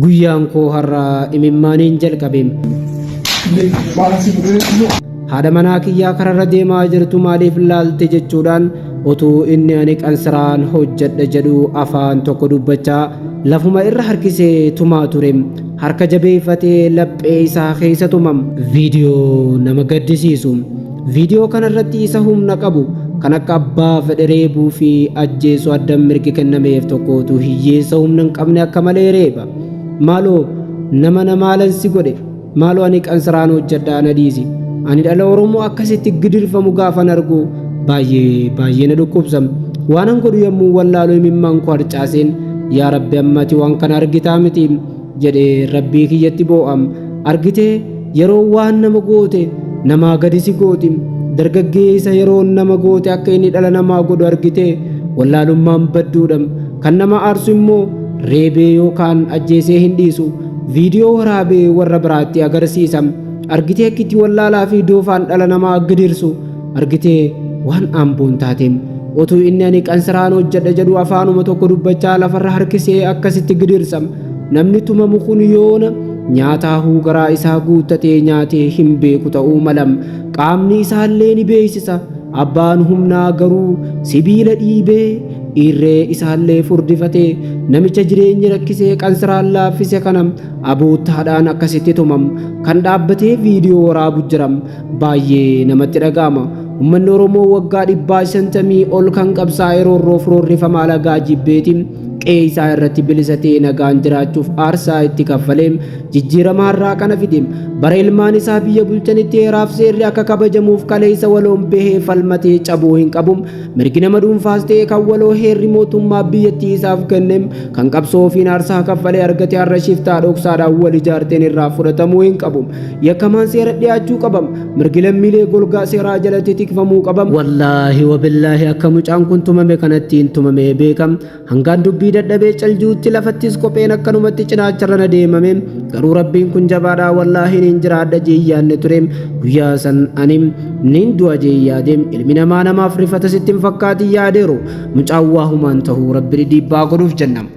Guyyaan koo har'aa imimmaaniin jalqabeem. Haadha manaa kiyyaa kararra deemaa jirtu maaliif laalte jechuudhaan utuu inni ani qansiraan hojjedha jedhu afaan tokko dubbachaa lafuma irra harkisee tumaa ture. Harka jabeeffatee laphee isaa keessa tumam. Viidiyoo nama gaddisiisu. Viidiyoo kanarratti isa humna qabu kan akka abbaa fedhe reebuu fi ajjeesuu addan mirgi kennameef tokkotu hiyyeessa humna hin qabne akka malee reeba. Maaloo nama namaalan si godhe maaloo ani qansiraan hojjedhaa na dhiisi. Ani dhala Oromoo akkasitti gidirfamu gaafan argu baay'ee na dhukkubsam. Waan an godhu yommuu wallaaluu imimmaan koo harcaaseen yaa Rabbi ammati waan kana argitaa miti jedhee rabbii kiyyatti boo'am. Argitee yeroo waan nama goote namaa gadi si gooti. Dargaggeessa yeroo nama goote akka inni dhala namaa godhu argitee wallaalummaan badduudham. Kan nama aarsu immoo reebee yookaan ajjeesee hin dhiisu. Viidiyoo waraabee warra biraatti agarsiisam. Argitee akkitti wallaalaa fi doofaan dhala namaa gidirsu argitee waan amboon taateem utuu inni ani qansiraan hojjedha jedhu afaanuma tokko dubbachaa lafarra harkisee akkasitti gidirsam. Namni tumamu kun yoona nyaataa garaa isaa guuttatee nyaatee hin beeku ta'uu malam. Qaamni isaallee ni beeksisa. Abbaan humnaa garuu sibiila dhiibee irree isaallee furdifatee namicha jireenyi rakkisee qansiraan laaffise kanam aboottaadhaan akkasitti tumam. Kan dhaabbatee viidiyoo waraabu jiram baay'ee namatti dhaga'ama. Uummanni Oromoo waggaa 150 ol kan qabsaa'e roorroof roorrifamaa alagaa jibbeetiin qe'ee isaa irratti bilisatee nagaan jiraachuuf aarsaa itti kaffaleem jijjiiramaarraa kana fideem. Bara ilmaan isaa biyya bulchanitti heeraaf seerri akka kabajamuuf kaleessa waloon bahee falmatee cabuu hin qabum. Mirgi nama dhuunfaas ta'e kan waloo heerri mootummaa biyyattii isaaf kenneem kan qabsoo ofiin aarsaa kaffalee argate har'a shiftaa dhoksaadhaan wal ijaarteen irraa fudhatamuu hin qabum. Yakkamaan seera dhiyaachuu qabam. Mirgi lammiilee golgaa seeraa jalatti tikfamuu qabam. Wallaahi wabillaahi akka mucaan kun tumame kanattiin tumamee beekam. Hangaan dubbii dadhabee caljuutti lafattis kopheen akkanumatti cinaacharra na deemame. Garuu rabbiin kun jabaadhaa wallaahi nin jiraadha jeeyyaanne tureem. Guyyaa san anim nin du'a jeeyyaadeem. Ilmi namaa namaaf rifata sittiin fakkaatii yaadeeru mucaan waa humaan ta'uu rabbi dhiibbaa godhuuf jennam.